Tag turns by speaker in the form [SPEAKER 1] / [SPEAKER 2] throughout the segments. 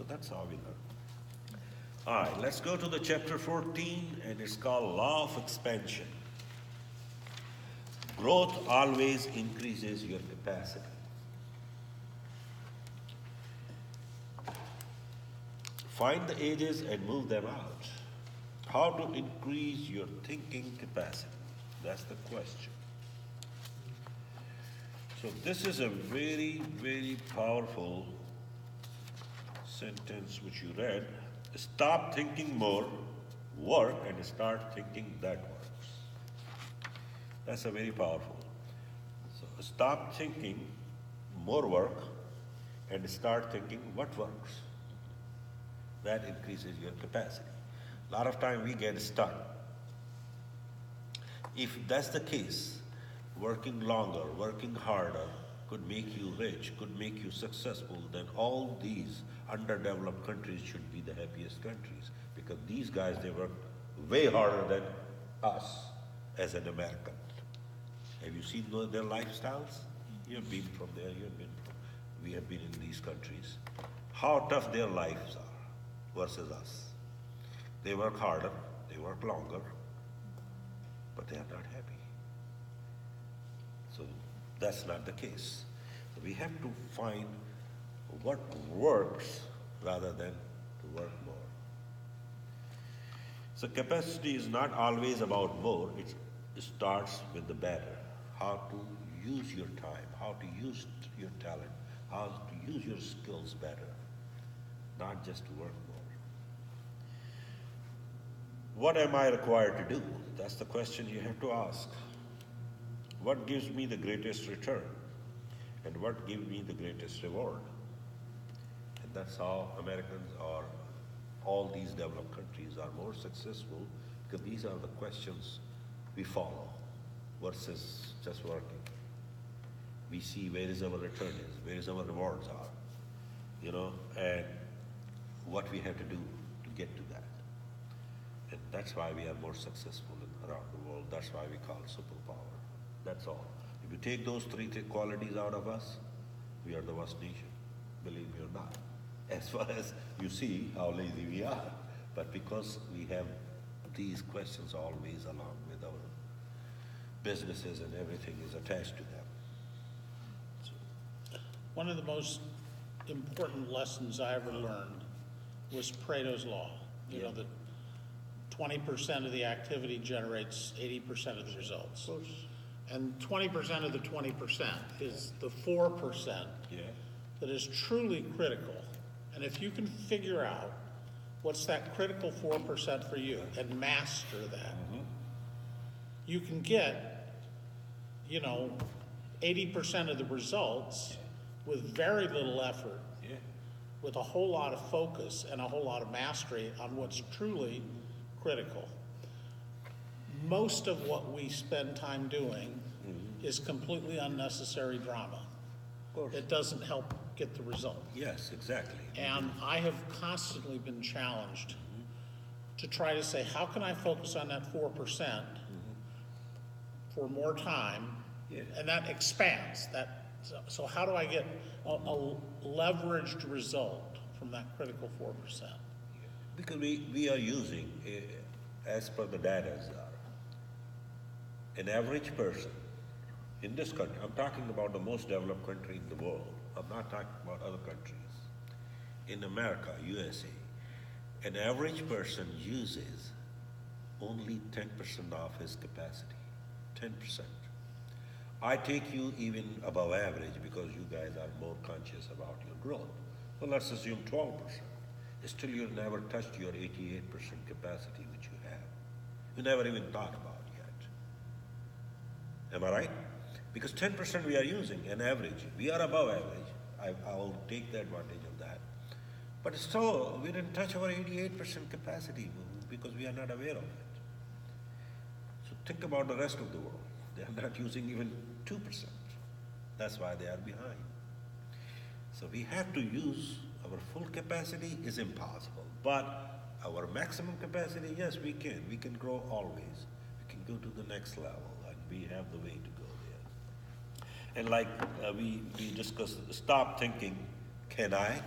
[SPEAKER 1] that's how we learn. All right, let's go to the chapter 14, and it's called Law of Expansion. Growth always increases your capacity. Find the edges and move them out. How to increase your thinking capacity? That's the question. So, this is a very, very powerful sentence which you read. Stop thinking more, work, and start thinking that works. That's a very powerful. So, stop thinking more work and start thinking what works. That increases your capacity. A lot of time we get stuck. If that's the case, working longer, working harder could make you rich, could make you successful, then all these underdeveloped countries should be the happiest countries because these guys, they work way harder than us as an American. Have you seen their lifestyles? You've been from there, we have been in these countries. How tough their lives are versus us. They work harder, they work longer, but they are not happy. So that's not the case. So we have to find what works rather than to work more. So capacity is not always about more, it starts with the better. How to use your time, how to use your talent, how to use your skills better, not just to work more. What am I required to do? That's the question you have to ask. What gives me the greatest return? And what gives me the greatest reward? And that's how Americans or all these developed countries are more successful because these are the questions we follow versus just working. We see where is our return is, where is our rewards are, and what we have to do to get to that. And that's why we are more successful around the world. That's why we call it superpower. That's all. If you take those three qualities out of us, we are the worst nation. Believe me or not. As far as you see how lazy we are. But because we have these questions always along with our businesses and everything is attached to them. So,
[SPEAKER 2] one of the most important lessons I ever learned was Pareto's Law. You know, that 20% of the activity generates 80% of the results. And 20% of the 20% is the 4% that is truly critical. And if you can figure out what's that critical 4% for you and master that, you can get, 80% of the results with very little effort, with a whole lot of focus and a whole lot of mastery on what's truly critical. Most of what we spend time doing is completely unnecessary drama. It doesn't help get the result.
[SPEAKER 1] Yes, exactly.
[SPEAKER 2] And I have constantly been challenged to try to say, how can I focus on that 4% for more time? And that expands. So how do I get a leveraged result from that critical 4%?
[SPEAKER 1] Because we are using, as per the data, an average person in this country, I'm talking about the most developed country in the world, I'm not talking about other countries. In America, USA, an average person uses only 10% of his capacity, 10%. I take you even above average because you guys are more conscious about your growth. So let's assume 12%. Still, you've never touched your 88% capacity which you have. You never even thought about yet. Am I right? Because 10% we are using, an average. We are above average. I will take the advantage of that. But still, we didn't touch our 88% capacity because we are not aware of it. So think about the rest of the world. They are not using even 2%. That's why they are behind. So we have to use our full capacity is impossible. But our maximum capacity, yes, we can. We can grow always. We can go to the next level, and we have the way to go there. And like we discussed, stop thinking, can I?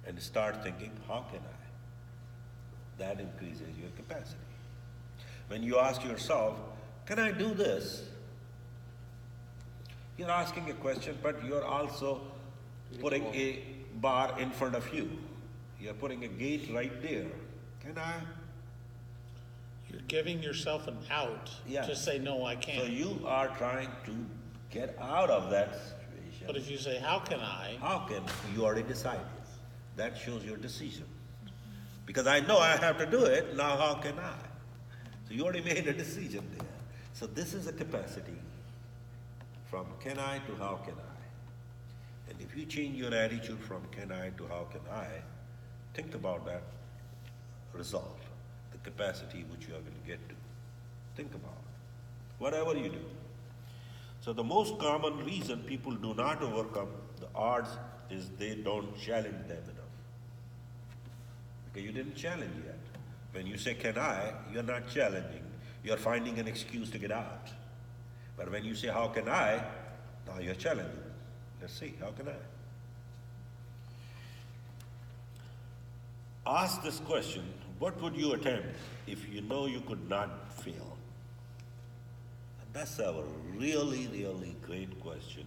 [SPEAKER 1] and start thinking, how can I? That increases your capacity. When you ask yourself, can I do this? You're asking a question, but you're also putting a bar in front of you. You're putting a gate right there. Can I?
[SPEAKER 2] You're giving yourself an out
[SPEAKER 1] Yes.
[SPEAKER 2] to say, no, I
[SPEAKER 1] So
[SPEAKER 2] can't.
[SPEAKER 1] you are trying to get out of that situation.
[SPEAKER 2] But if you say, how can I?
[SPEAKER 1] How can you already decided? That shows your decision. Because I know I have to do it, now how can I? So you already made a decision there. So this is a capacity from can I to how can I. And if you change your attitude from can I to how can I, think about that result, the capacity which you are going to get to. Think about it. Whatever you do. So the most common reason people do not overcome the odds is they don't challenge them enough. Because you didn't challenge yet. When you say can I, you're not challenging. You're finding an excuse to get out. But when you say how can I, now you're challenging. Let's see, how can I? Ask this question, what would you attempt if you know you could not fail? And that's a really, really great question.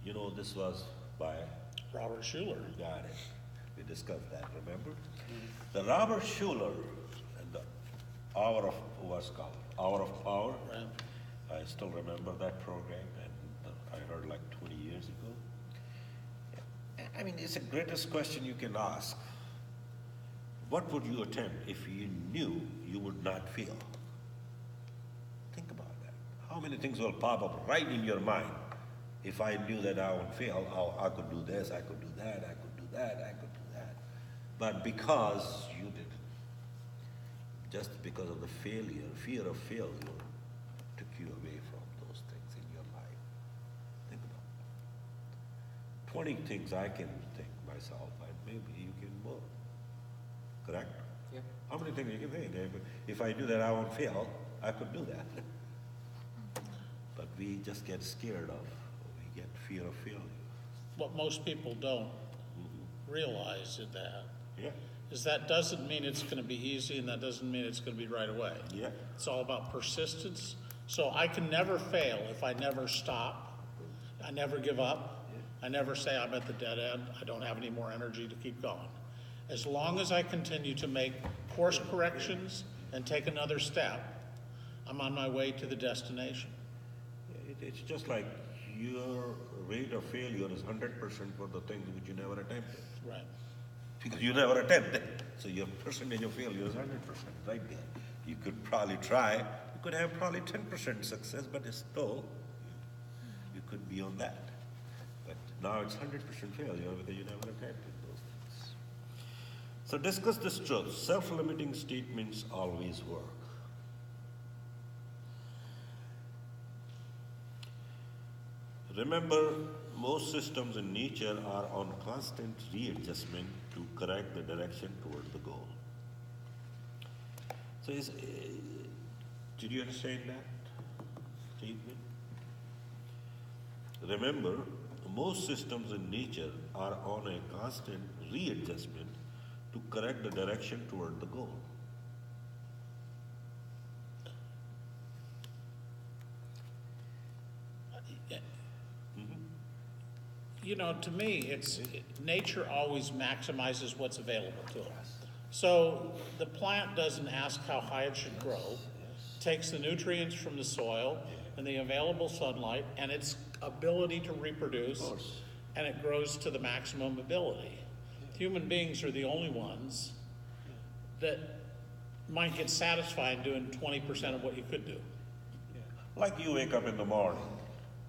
[SPEAKER 1] You know, this was by
[SPEAKER 2] Robert Schuller.
[SPEAKER 1] Got it. We discussed that, remember? The Robert Schuller and the Hour of, was called Hour of Power.
[SPEAKER 2] Right.
[SPEAKER 1] I still remember that program, and I heard like 20 years ago. I mean, it's the greatest question you can ask. What would you attempt if you knew you would not fail? Think about that. How many things will pop up right in your mind? If I knew that I would fail, I could do this, I could do that, I could do that, I could do that. But because you didn't, just because of the failure, fear of failure, took you away from those things in your life. Think about it. 20 things I can think myself, and maybe you can more. Correct?
[SPEAKER 3] Yeah.
[SPEAKER 1] How many things you can think? If I do that, I won't fail. I could do that. But we just get scared of, we get fear of failure.
[SPEAKER 2] What most people don't realize is
[SPEAKER 1] Yeah.
[SPEAKER 2] that doesn't mean it's going to be easy, and that doesn't mean it's going to be right away.
[SPEAKER 1] Yeah.
[SPEAKER 2] It's all about persistence. So I can never fail if I never stop. I never give up. I never say I'm at the dead end. I don't have any more energy to keep going. As long as I continue to make course corrections and take another step, I'm on my way to the destination.
[SPEAKER 1] It's just like your rate of failure is 100% for the things which you never attempted.
[SPEAKER 2] Right.
[SPEAKER 1] Because you never attempted. So your percentage of failure is 100% right there. You could probably try, you could have probably 10% success, but it's still, you could be on that. But now it's 100% failure because you never attempted those things. So discuss this truth. Self-limiting statements always work. Remember, most systems in nature are on constant readjustment to correct the direction toward the goal. So did you understand that statement? Remember, most systems in nature are on a constant readjustment to correct the direction toward the goal.
[SPEAKER 2] You know, to me, nature always maximizes what's available to it. So the plant doesn't ask how high it should grow, takes the nutrients from the soil and the available sunlight and its ability to reproduce, and it grows to the maximum ability. Human beings are the only ones that might get satisfied doing 20% of what you could do.
[SPEAKER 1] Like you wake up in the morning,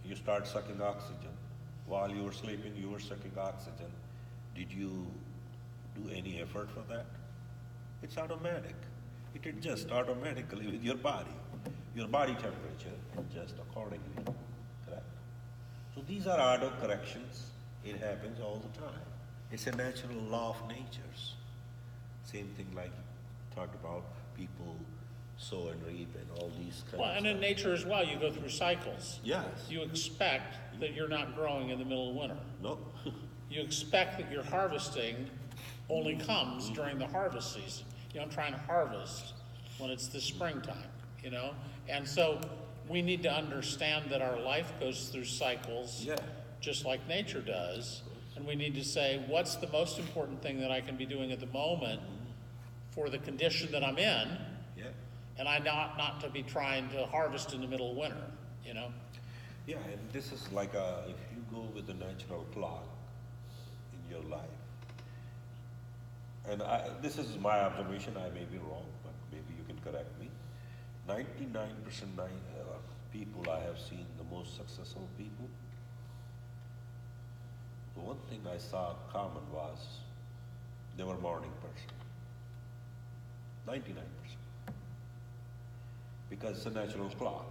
[SPEAKER 1] you start sucking oxygen. While you were sleeping, you were sucking oxygen. Did you do any effort for that? It's automatic. It adjusts automatically with your body. Your body temperature adjusts accordingly. Correct? So these are auto corrections. It happens all the time. It's a natural law of natures. Same thing like talked about people sow and reap and all these kinds
[SPEAKER 2] Well,
[SPEAKER 1] of
[SPEAKER 2] and in
[SPEAKER 1] stuff.
[SPEAKER 2] nature as well, you go through cycles.
[SPEAKER 1] Yes.
[SPEAKER 2] You expect that you're not growing in the middle of winter.
[SPEAKER 1] No.
[SPEAKER 2] you expect that your harvesting only comes during the harvest season. You don't try and harvest when it's the springtime, you know? And so we need to understand that our life goes through cycles,
[SPEAKER 1] Yeah.
[SPEAKER 2] just like nature does. And we need to say, what's the most important thing that I can be doing at the moment for the condition that I'm in?
[SPEAKER 1] Yeah.
[SPEAKER 2] And I not to be trying to harvest in the middle of winter, you know?
[SPEAKER 1] Yeah, and this is like if you go with the natural clock in your life, and this is my observation, I may be wrong, but maybe you can correct me. 99% people I have seen, the most successful people, the one thing I saw common was they were morning person. 99%. Because it's a natural clock.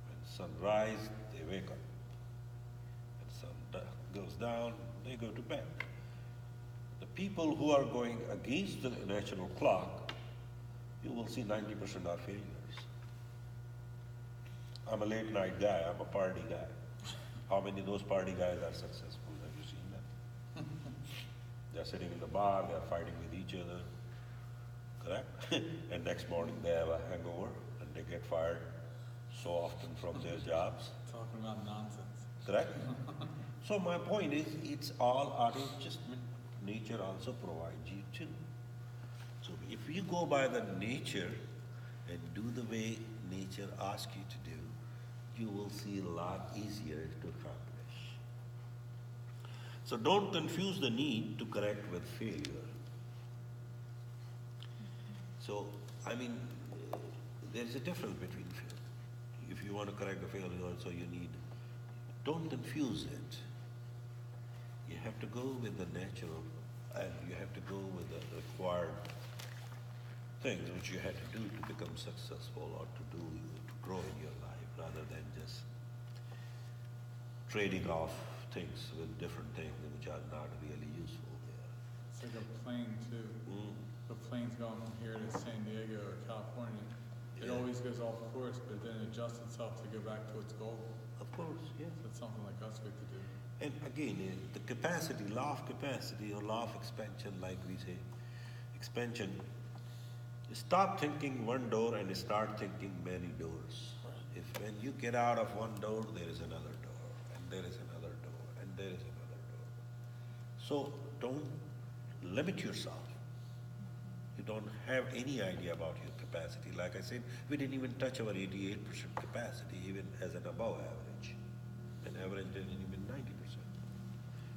[SPEAKER 1] When sunrise, they wake up. When sun goes down, they go to bed. The people who are going against the natural clock, you will see 90% are failures. I'm a late night guy, I'm a party guy. How many of those party guys are successful? Have you seen them? They're sitting in the bar, they're fighting with each other, correct? And next morning they have a hangover and they get fired so often from their jobs,
[SPEAKER 3] Talking about nonsense.
[SPEAKER 1] correct? So my point is, it's all auto adjustment. Nature also provides you too. So if you go by the nature and do the way nature asks you to do, you will see a lot easier to accomplish. So don't confuse the need to correct with failure. So, I mean, there's a difference between failure. If you want to correct a failure, also you need, don't confuse it. You have to go with the natural, and you have to go with the required things which you had to do to become successful or to grow in your life, rather than just trading off things with different things which are not really useful there.
[SPEAKER 3] It's like a plane too. The plane's going from here to San Diego or California. It
[SPEAKER 1] Yeah.
[SPEAKER 3] always goes off course, but then it adjusts itself to go back to its goal.
[SPEAKER 1] Of course, yeah.
[SPEAKER 3] So it's something like us get to do.
[SPEAKER 1] And again, the capacity, law of capacity or law of expansion, like we say, expansion, stop thinking one door and start thinking many doors. If when you get out of one door, there is another door, and there is another door, and there is another door. So don't limit yourself. You don't have any idea about your capacity. Like I said, we didn't even touch our 88% capacity, even as an above average. And average didn't even 90%.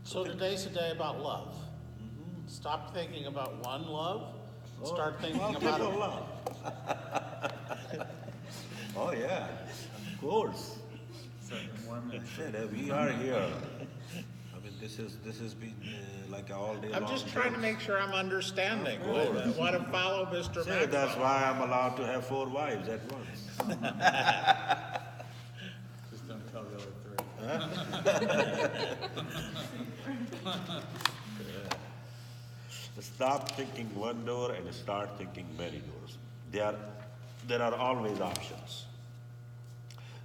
[SPEAKER 2] So today's a day about love. Stop thinking about one love, and start thinking about
[SPEAKER 1] Multiple love. Oh yeah, of course.
[SPEAKER 3] Second Mormon.
[SPEAKER 1] Said, we are here. I mean, this has been like all day long.
[SPEAKER 2] I'm just trying to make sure I'm understanding.
[SPEAKER 1] Of course.
[SPEAKER 2] I want to follow Mr.
[SPEAKER 1] Say, that's
[SPEAKER 2] Maxwell.
[SPEAKER 1] why I'm allowed to have 4 wives at once.
[SPEAKER 3] Just don't tell the other 3.
[SPEAKER 1] Stop thinking one door and start thinking many doors. There are always options.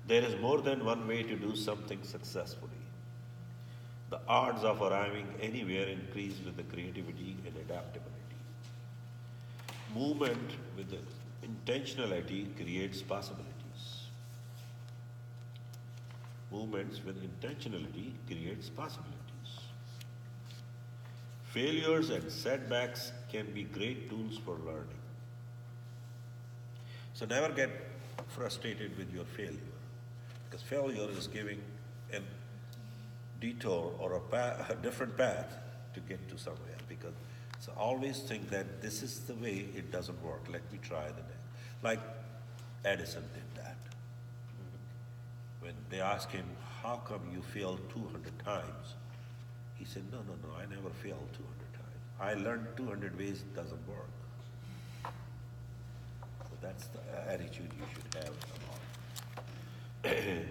[SPEAKER 1] There is more than one way to do something successfully. The odds of arriving anywhere increase with the creativity and adaptability. Movement with the intentionality creates possibilities. Movements with intentionality creates possibilities. Failures and setbacks can be great tools for learning. So never get frustrated with your failure, because failure is giving a detour or a different path to get to somewhere. Because so always think that this is the way, it doesn't work. Let me try the next. Like Edison did that. When they asked him, how come you failed 200 times? He said, no, I never failed 200 times. I learned 200 ways it doesn't work. So that's the attitude you should have about